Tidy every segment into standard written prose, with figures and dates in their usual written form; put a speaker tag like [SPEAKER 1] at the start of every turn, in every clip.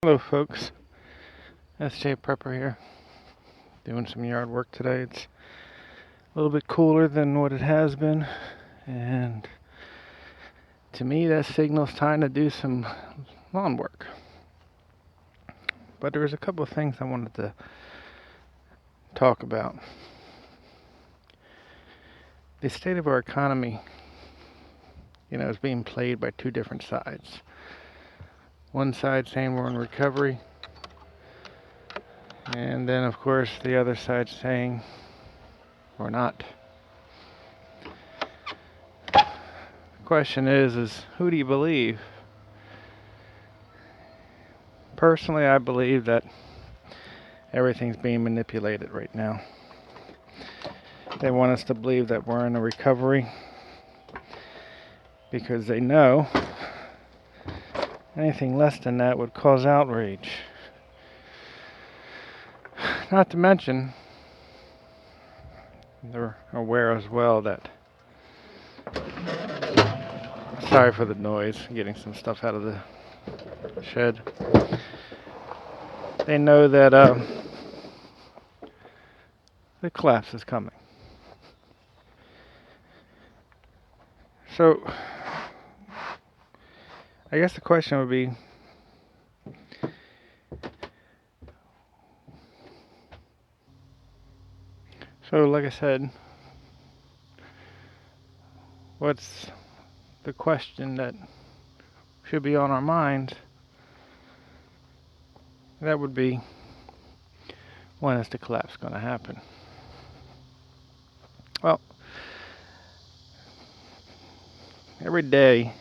[SPEAKER 1] Hello, folks. SJ Prepper here. Doing some yard work today. It's a little bit cooler than what it has been, and to me, that signals time to do some lawn work. But there's a couple of things I wanted to talk about. The state of our economy, is being played by two different sides. One side saying we're in recovery, and then, of course, the other side saying we're not. The question is who do you believe? Personally, I believe that everything's being manipulated right now. They want us to believe that we're in a recovery because they know anything less than that would cause outrage. Not to mention, they're aware as well that, sorry for the noise, getting some stuff out of the shed. They know that the collapse is coming. So, I guess the question would be, like I said, what's the question that should be on our minds? That would be, when is the collapse going to happen? Well, every day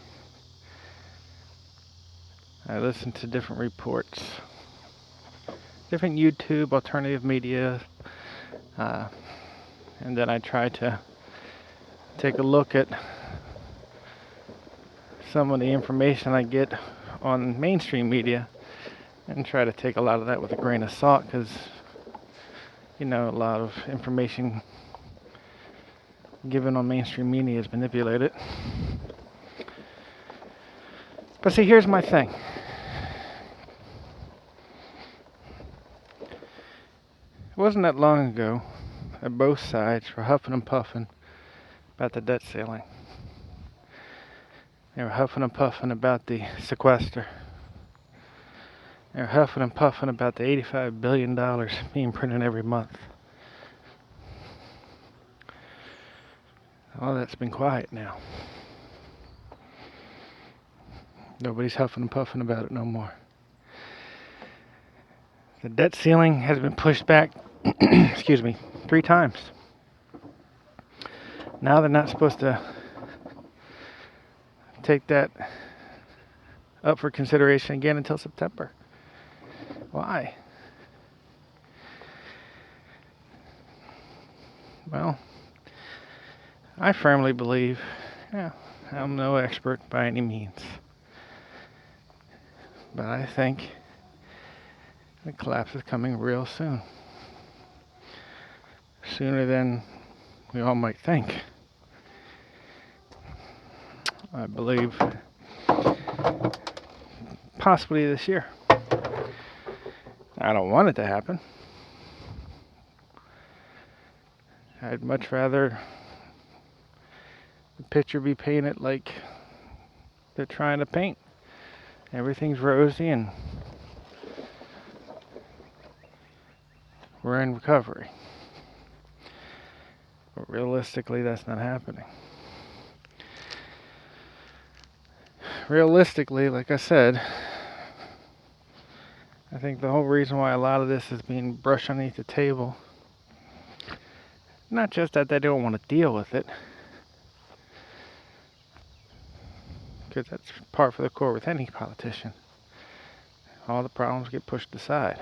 [SPEAKER 1] I listen to different reports, different YouTube, alternative media, and then I try to take a look at some of the information I get on mainstream media and try to take a lot of that with a grain of salt because, a lot of information given on mainstream media is manipulated. But see, here's my thing. It wasn't that long ago that both sides were huffing and puffing about the debt ceiling. They were huffing and puffing about the sequester. They were huffing and puffing about the $85 billion being printed every month. All that's been quiet now. Nobody's huffing and puffing about it no more. The debt ceiling has been pushed back, 3 times. Now they're not supposed to take that up for consideration again until September. Why? Well, I firmly believe, I'm no expert by any means, but I think the collapse is coming real soon. Sooner than we all might think. I believe possibly this year. I don't want it to happen. I'd much rather the picture be painted like they're trying to paint. Everything's rosy and we're in recovery. But realistically, that's not happening. Realistically, like I said, I think the whole reason why a lot of this is being brushed underneath the table, not just that they don't want to deal with it, because that's par for the course with any politician. All the problems get pushed aside.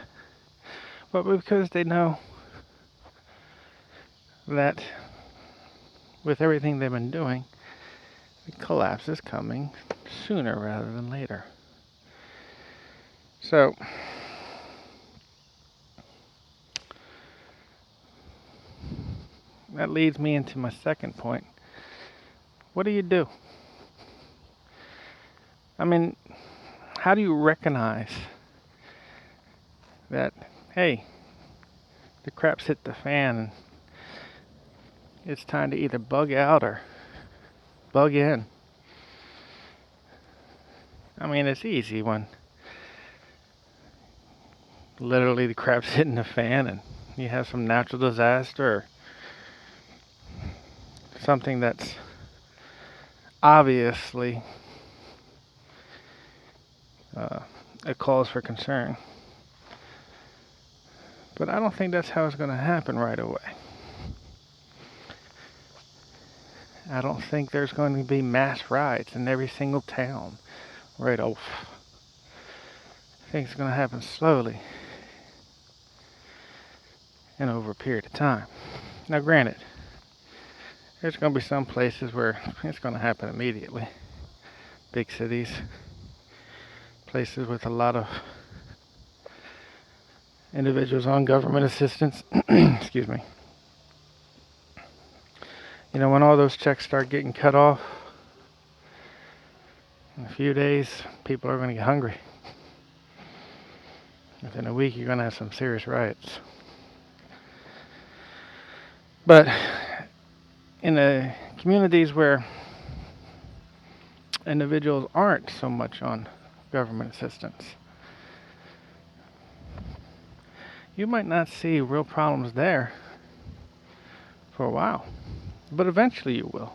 [SPEAKER 1] But because they know that with everything they've been doing, the collapse is coming sooner rather than later. So, that leads me into my second point. What do you do? I mean, how do you recognize that, hey, the crap's hit the fan and it's time to either bug out or bug in. I mean, it's easy when literally the crap's hitting the fan and you have some natural disaster or something that's obviously a cause for concern. But I don't think that's how it's going to happen right away. I don't think there's going to be mass riots in every single town right off. I think it's going to happen slowly and over a period of time. Now, granted, there's going to be some places where it's going to happen immediately. Big cities, places with a lot of individuals on government assistance. Excuse me. You know, when all those checks start getting cut off, in a few days, people are going to get hungry. Within a week, you're going to have some serious riots. But in the communities where individuals aren't so much on government assistance, you might not see real problems there for a while. But eventually you will.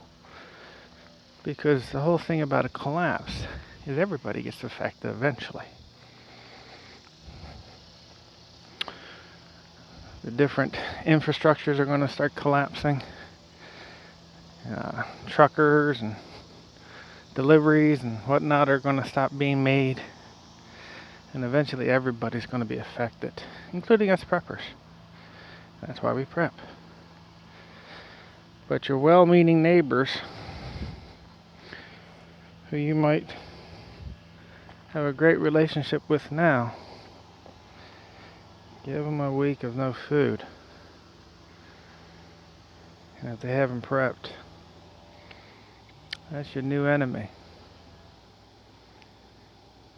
[SPEAKER 1] Because the whole thing about a collapse is everybody gets affected eventually. The different infrastructures are going to start collapsing. Truckers and deliveries and whatnot are going to stop being made. And eventually everybody's going to be affected, including us preppers. That's why we prep. But your well-meaning neighbors, who you might have a great relationship with now, give them a week of no food. And if they haven't prepped, that's your new enemy.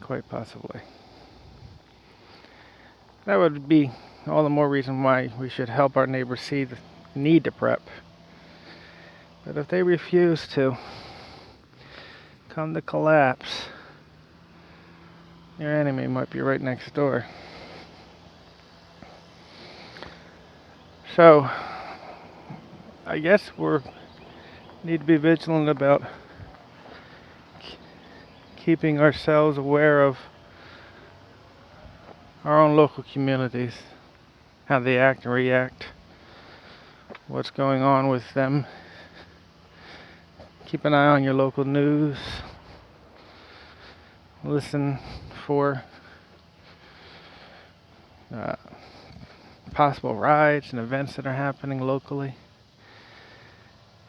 [SPEAKER 1] Quite possibly. That would be all the more reason why we should help our neighbors see the need to prep. But if they refuse to, come to collapse, your enemy might be right next door. So, I guess we need to be vigilant about keeping ourselves aware of our own local communities, how they act and react, what's going on with them. Keep an eye on your local news. Listen for possible riots and events that are happening locally.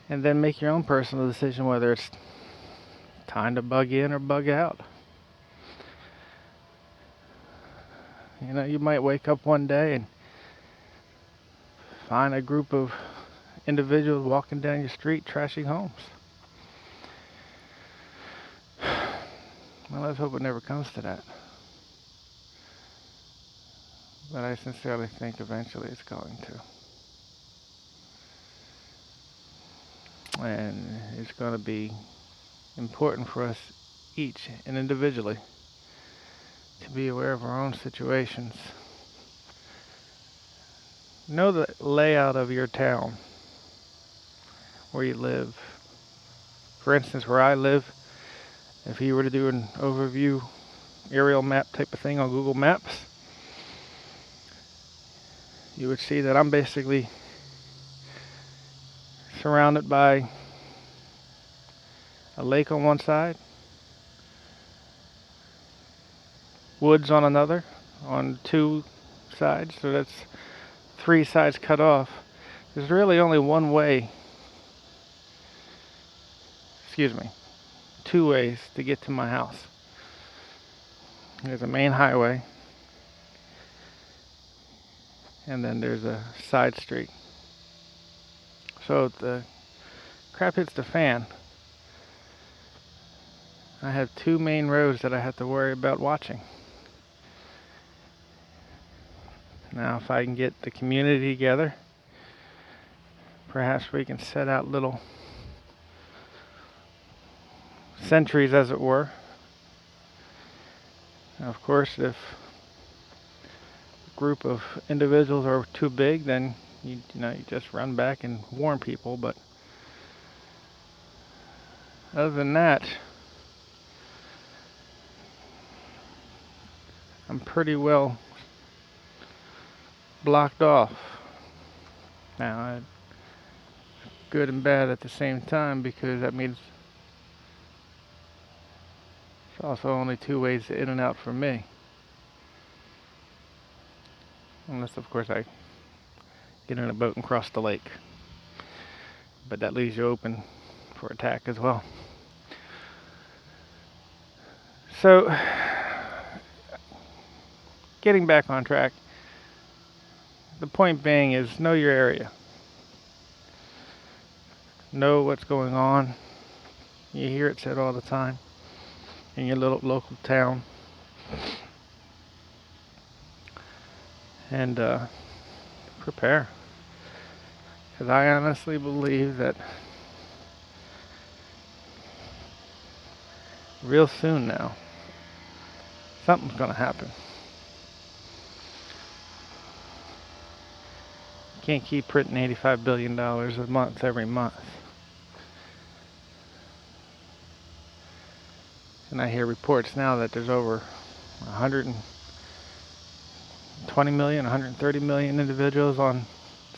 [SPEAKER 1] And then make your own personal decision whether it's time to bug in or bug out. You know, you might wake up one day and find a group of individuals walking down your street trashing homes. Well, let's hope it never comes to that. But I sincerely think eventually it's going to. And it's going to be important for us each and individually to be aware of our own situations. Know the layout of your town, where you live. For instance, where I live, if you were to do an overview aerial map type of thing on Google Maps, you would see that I'm basically surrounded by a lake on one side, woods on another, on two sides, so that's 3 sides cut off. There's really only one way, 2 ways to get to my house. There's a main highway, and then there's a side street. So if the crap hits the fan, I have 2 main roads that I have to worry about watching. Now, if I can get the community together, perhaps we can set out little sentries, as it were. Now, of course, if a group of individuals are too big, then you just run back and warn people. But other than that, I'm pretty well blocked off. Now, good and bad at the same time, because that means it's also only two ways in and out for me. Unless, of course, I get in a boat and cross the lake. But that leaves you open for attack as well. So, getting back on track, the point being is know your area. Know what's going on. You hear it said all the time in your little local town. And prepare. Because I honestly believe that real soon now, something's going to happen. You can't keep printing $85 billion a month every month. And I hear reports now that there's over 120 million, 130 million individuals on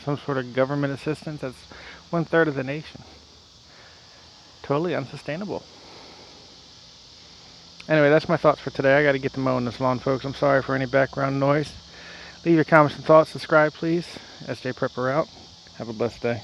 [SPEAKER 1] some sort of government assistance. That's 1/3 of the nation. Totally unsustainable. Anyway, that's my thoughts for today. I got to get to mowing this lawn, folks. I'm sorry for any background noise. Leave your comments and thoughts. Subscribe, please. SJ Prepper out. Have a blessed day.